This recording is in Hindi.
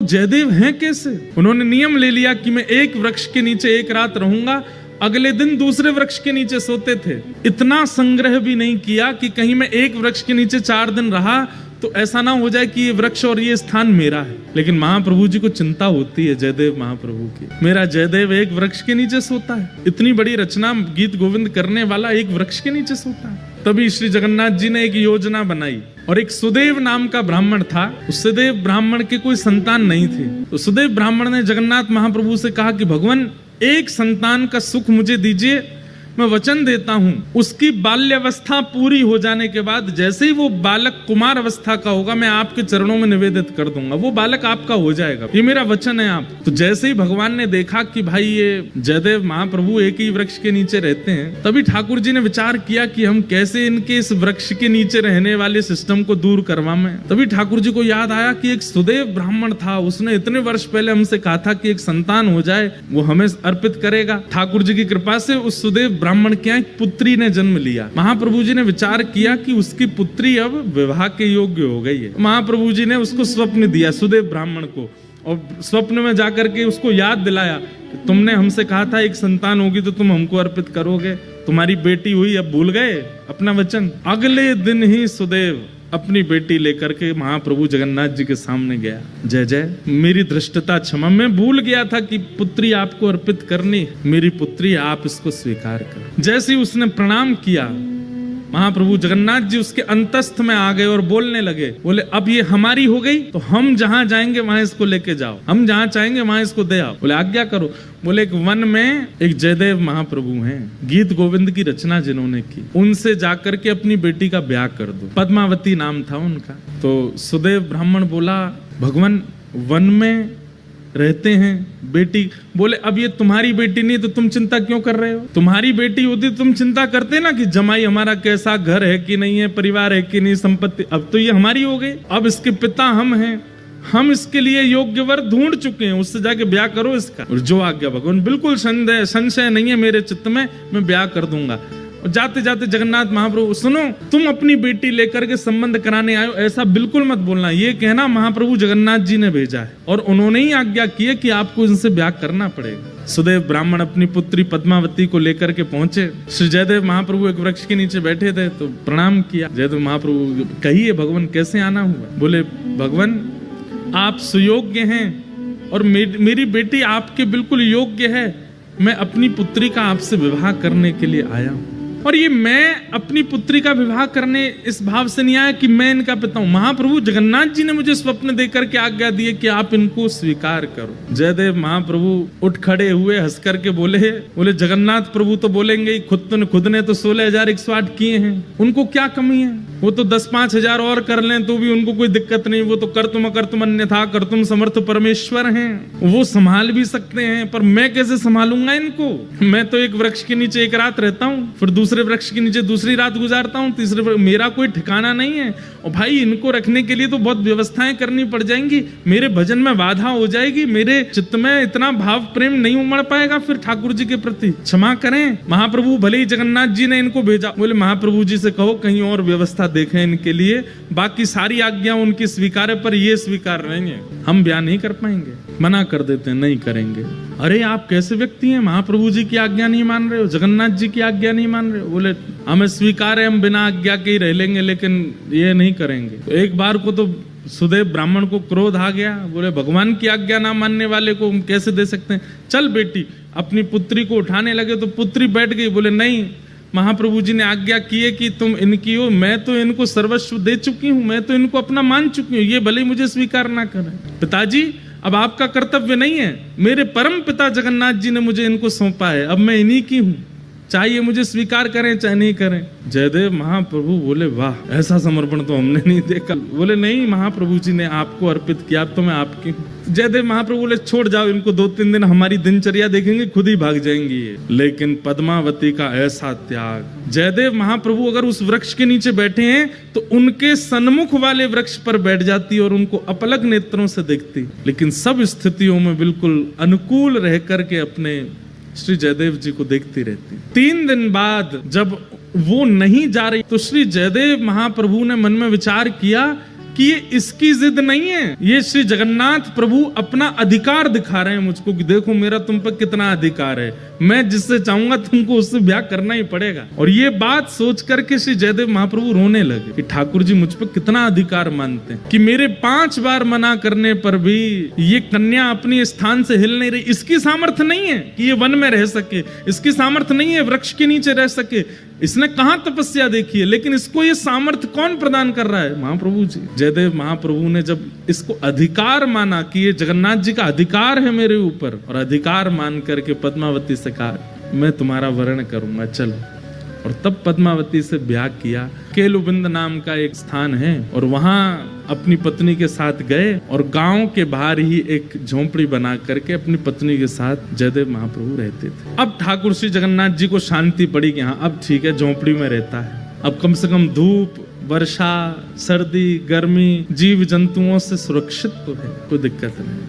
जयदेव हैं कैसे? उन्होंने नियम ले लिया कि मैं एक वृक्ष के नीचे एक रात रहूंगा, अगले दिन दूसरे वृक्ष के नीचे सोते थे। इतना संग्रह भी नहीं किया कि कहीं मैं एक वृक्ष के नीचे 4 दिन रहा तो ऐसा ना हो जाए कि ये वृक्ष और ये स्थान मेरा है। लेकिन महाप्रभु जी को चिंता होती है जयदेव महाप्रभु की, मेरा जयदेव एक वृक्ष के नीचे सोता है, इतनी बड़ी रचना गीत गोविंद करने वाला एक वृक्ष के नीचे सोता है। तभी श्री जगन्नाथ जी ने एक योजना बनाई, और एक सुदेव नाम का ब्राह्मण था। उस सुदेव ब्राह्मण के कोई संतान नहीं थी, तो सुदेव ब्राह्मण ने जगन्नाथ महाप्रभु से कहा कि भगवान एक संतान का सुख मुझे दीजिए, मैं वचन देता हूं उसकी बाल्यावस्था पूरी हो जाने के बाद जैसे ही वो बालक कुमार अवस्था का होगा मैं आपके चरणों में निवेदित कर दूंगा, वो बालक आपका हो जाएगा, ये मेरा वचन है आप। तो जैसे ही भगवान ने देखा कि भाई ये जयदेव महाप्रभु एक ही वृक्ष के नीचे रहते हैं, तभी ठाकुर जी ने विचार किया कि हम कैसे इनके इस वृक्ष के नीचे रहने वाले सिस्टम को दूर करवाएं। तभी ठाकुर जी को याद आया कि एक सुदेव ब्राह्मण था, उसने इतने वर्ष पहले हमसे कहा था कि एक संतान हो जाए वो हमें अर्पित करेगा। ठाकुर जी की कृपा से उस सुदेव ब्राह्मण के एक पुत्री ने जन्म लिया। महाप्रभु जी ने विचार किया कि उसकी पुत्री अब विवाह के योग्य हो गई है। महाप्रभु जी ने उसको स्वप्न दिया सुदेव ब्राह्मण को, और स्वप्न में जाकर के उसको याद दिलाया कि तुमने हमसे कहा था एक संतान होगी तो तुम हमको अर्पित करोगे, तुम्हारी बेटी हुई, अब भूल गए अपना वचन। अगले दिन ही सुदेव अपनी बेटी लेकर के महाप्रभु जगन्नाथ जी के सामने गया। जय जय, मेरी धृष्टता क्षमा, मैं भूल गया था कि पुत्री आपको अर्पित करनी, मेरी पुत्री आप इसको स्वीकार करो। जैसे ही उसने प्रणाम किया, महाप्रभु जगन्नाथ जी उसके अंतस्थ में आ गए और बोलने लगे, बोले अब ये हमारी हो गई तो हम जहां जाएंगे वहां इसको लेके जाओ, हम जहां चाहेंगे वहां इसको दे आओ। बोले आज्ञा करो। बोले एक वन में एक जयदेव महाप्रभु हैं, गीत गोविंद की रचना जिन्होंने की, उनसे जाकर के अपनी बेटी का ब्याह कर दो। पद्मावती नाम था उनका। तो सुदेव ब्राह्मण बोला भगवान वन में रहते हैं, बेटी। बोले अब ये तुम्हारी बेटी नहीं तो तुम चिंता क्यों कर रहे हो? तुम्हारी बेटी होती तुम चिंता करते ना कि जमाई हमारा कैसा, घर है कि नहीं है, परिवार है कि नहीं, संपत्ति। अब तो ये हमारी हो गई, अब इसके पिता हम हैं, हम इसके लिए योग्य वर ढूंढ चुके हैं, उससे जाके ब्याह करो इसका। और जो आज्ञा भगवान, बिल्कुल संशय नहीं है मेरे चित्त में, मैं ब्याह कर दूंगा। और जाते जाते जगन्नाथ महाप्रभु, सुनो तुम अपनी बेटी लेकर के संबंध कराने आए हो, ऐसा बिल्कुल मत बोलना, ये कहना महाप्रभु जगन्नाथ जी ने भेजा है और उन्होंने ही आज्ञा की है कि आपको इनसे ब्याह करना पड़ेगा। सुदेव ब्राह्मण अपनी पुत्री पद्मावती को लेकर के पहुंचे। श्री जयदेव महाप्रभु एक वृक्ष के नीचे बैठे थे तो प्रणाम किया। जयदेव महाप्रभु, कहिए भगवान कैसे आना हुआ? बोले भगवान आप सुयोग्य हैं और मेरी बेटी आपके बिल्कुल योग्य है, मैं अपनी पुत्री का आपसे विवाह करने के लिए आया हूं। और ये मैं अपनी पुत्री का विवाह करने इस भाव से नहीं आया कि मैं इनका पिता हूं। महाप्रभु जगन्नाथ जी ने मुझे स्वप्न देकर के आज्ञा दी है कि आप इनको स्वीकार करो। जयदेव महाप्रभु उठ खड़े हुए, हंस करके बोले जगन्नाथ प्रभु तो बोलेंगे ही, खुद ने तो 16,108 किए हैं, उनको क्या कमी है? वो तो 10-5 हजार और कर लें तो भी उनको कोई दिक्कत नहीं, वो तो कर्तुम अकर्तुम अन्यथा कर्तुम समर्थ परमेश्वर हैं, वो संभाल भी सकते हैं। पर मैं कैसे संभालूंगा इनको? मैं तो एक वृक्ष के नीचे एक रात रहता हूँ, फिर दूसरे वृक्ष के नीचे दूसरी रात गुजारता हूँ, तीसरे मेरा कोई ठिकाना नहीं है। और भाई इनको रखने के लिए तो बहुत व्यवस्थाएं करनी पड़ जाएंगी, मेरे भजन में बाधा हो जाएगी, मेरे चित्त में इतना भाव प्रेम नहीं उमड़ पाएगा फिर ठाकुर जी के प्रति। क्षमा करें महाप्रभु, भले ही जगन्नाथ जी ने इनको भेजा। बोले महाप्रभु जी से कहो कहीं और व्यवस्था देखें इनके लिए, बाकी सारी आज्ञा उनकी स्वीकार है पर ये स्वीकार नहीं है, हम ब्याह नहीं कर पाएंगे। मना कर देते हैं, नहीं करेंगे। अरे आप कैसे व्यक्ति हैं, महाप्रभु जी की आज्ञा नहीं मान रहे हो, जगन्नाथ जी की आज्ञा नहीं मान रहे हो? बोले हमें स्वीकार है, हम बिना आज्ञा के ही रह लेंगे लेकिन ये नहीं करेंगे। तो एक बार को तो सुदेव ब्राह्मण को क्रोध आ गया। बोले भगवान की आज्ञा ना मानने वाले को हम कैसे दे सकते हैं, चल बेटी। अपनी पुत्री को उठाने लगे तो पुत्री बैठ गई। बोले नहीं, महाप्रभु जी ने आज्ञा की है कि तुम इनकी हो, मैं तो इनको सर्वस्व दे चुकी हूँ, मैं तो इनको अपना मान चुकी हूँ, ये भले ही मुझे स्वीकार ना करें। पिताजी अब आपका कर्तव्य नहीं है, मेरे परम पिता जगन्नाथ जी ने मुझे इनको सौंपा है, अब मैं इन्हीं की हूँ, चाहिए मुझे स्वीकार करें चाहे नहीं करें। जयदेव महाप्रभु बोले वाह, ऐसा समर्पण तो हमने नहीं देखा। बोले नहीं, महाप्रभु जी ने आपको अर्पित किया, तो मैं आपकी हूं। जयदेव महाप्रभु बोले छोड़ जाओ इनको, 2-3 दिन हमारी दिनचर्या देखेंगे, खुद ही भाग जाएंगी ये। लेकिन पद्मावती का ऐसा त्याग, जयदेव महाप्रभु अगर उस वृक्ष के नीचे बैठे हैं तो उनके सन्मुख वाले वृक्ष पर बैठ जाती और उनको अपलक नेत्रों से देखती, लेकिन सब स्थितियों में बिल्कुल अनुकूल रह करके अपने श्री जयदेव जी को देखती रहती। 3 दिन बाद जब वो नहीं जा रही तो श्री जयदेव महाप्रभु ने मन में विचार किया कि ये इसकी जिद नहीं है, ये श्री जगन्नाथ प्रभु अपना अधिकार दिखा रहे हैं मुझको कि देखो मेरा तुम पर कितना अधिकार है, मैं जिससे चाहूंगा तुमको उससे ब्याह करना ही पड़ेगा। और ये बात सोच करके श्री जयदेव महाप्रभु रोने लगे कि ठाकुर जी मुझ पर कितना अधिकार मानते हैं कि मेरे 5 बार मना करने पर भी ये कन्या अपनी स्थान से हिल नहीं रही। इसकी सामर्थ्य नहीं है कि ये वन में रह सके, इसकी सामर्थ्य नहीं है वृक्ष के नीचे रह सके, इसने कहां तपस्या देखी है, लेकिन इसको ये सामर्थ्य कौन प्रदान कर रहा है? महाप्रभु जी। जयदेव महाप्रभु ने जब इसको अधिकार माना कि ये जगन्नाथ जी का अधिकार है मेरे ऊपर, और अधिकार मान करके पद्मावती से कहा मैं तुम्हारा वर्ण करूंगा, चलो। और तब पद्मावती से ब्याह किया। केलुबिंद नाम का एक स्थान है और वहां अपनी पत्नी के साथ गए और गांव के बाहर ही एक झोंपड़ी बना करके अपनी पत्नी के साथ जयदेव महाप्रभु रहते थे। अब ठाकुर श्री जगन्नाथ जी को शांति पड़ी कि हाँ अब ठीक है, झोंपड़ी में रहता है, अब कम से कम धूप, वर्षा, सर्दी, गर्मी, जीव जंतुओं से सुरक्षित तो है, कोई दिक्कत नहीं।